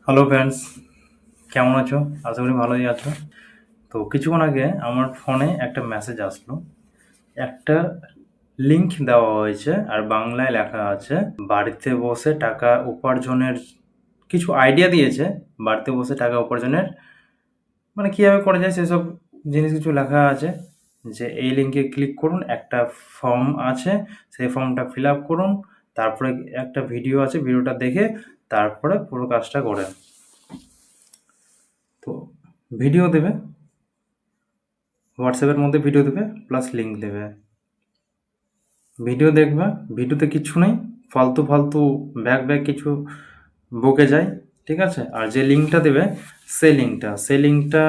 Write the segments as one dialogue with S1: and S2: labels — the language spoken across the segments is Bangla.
S1: হ্যালো ফ্রেন্ডস, কেমন আছো? আশা করি ভালোই আছো। তো কিছুক্ষণ আগে আমার ফোনে একটা মেসেজ আসলো। একটা লিংক দেওয়া হয়েছে আর বাংলায় লেখা আছে বাড়িতে বসে টাকা উপার্জনের কিছু আইডিয়া দিয়েছে। বাড়িতে বসে টাকা উপার্জনের মানে কীভাবে করা যায় সেসব জিনিস কিছু লেখা আছে। যে এই লিঙ্কে ক্লিক করুন, একটা ফর্ম আছে, সেই ফর্মটা ফিল আপ করুন, তারপরে একটা ভিডিও আছে, ভিডিওটা দেখে তারপরে পুরো কাজটা করেন। তো ভিডিও দেবে, হোয়াটসঅ্যাপের মধ্যে ভিডিও দেবে প্লাস লিঙ্ক দেবে। ভিডিও দেখবে, ভিডিওতে কিছু নেই, ফালতু ফালতু ব্যাক কিছু বকে যায়, ঠিক আছে? আর যে লিঙ্কটা দেবে সেই লিঙ্কটা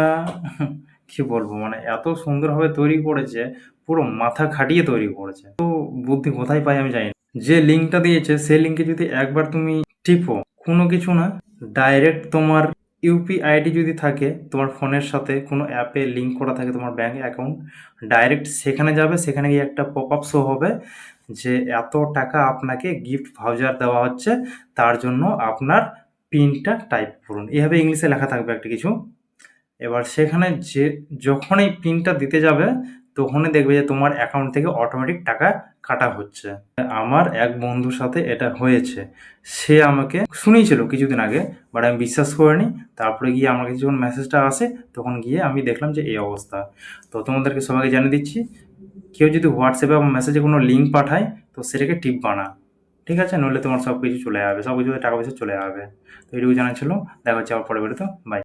S1: কি বলবো, মানে এত সুন্দরভাবে তৈরি করেছে, পুরো মাথা খাটিয়ে তৈরি করেছে। তো বুদ্ধি কোথায় পাই আমি জানি না। যে লিঙ্কটা দিয়েছে সেই লিঙ্কে যদি একবার তুমি টিপো, কোনো কিছু না, ডাইরেক্ট তোমার ইউপিআইডি যদি থাকে তোমার ফোনের সাথে, কোনো অ্যাপে লিঙ্ক করা থাকে তোমার ব্যাঙ্ক অ্যাকাউন্ট, ডাইরেক্ট সেখানে যাবে। সেখানে গিয়ে একটা পপ আপ শো হবে যে এত টাকা আপনাকে গিফট ভাউচার দেওয়া হচ্ছে, তার জন্য আপনার পিনটা টাইপ করুন। এভাবে ইংলিশে লেখা থাকবে একটা কিছু। এবার সেখানে যে যখন এই পিনটা দিতে যাবে তখনই দেখবে যে তোমার অ্যাকাউন্ট থেকে অটোমেটিক টাকা কাটা হচ্ছে। আমার এক বন্ধুর সাথে এটা হয়েছে। সে আমাকে শুনিয়েছিল কিছুদিন আগে, বাট আমি বিশ্বাস করিনি। তারপরে গিয়ে আমার কাছে যখন মেসেজটা আসে তখন গিয়ে আমি দেখলাম যে এই অবস্থা। তো তোমাদেরকে সবাইকে জানিয়ে দিচ্ছি, কেউ যদি হোয়াটসঅ্যাপে বা মেসেজে কোনো লিঙ্ক পাঠায় তো সেটাকে টিপবা না, ঠিক আছে? নইলে তোমার সব কিছু চলে যাবে, সব কিছুতে টাকা পয়সা চলে যাবে। তো এইটুকু জানা ছিল। দেখা হচ্ছে আবার পরে বেরোতো। বাই।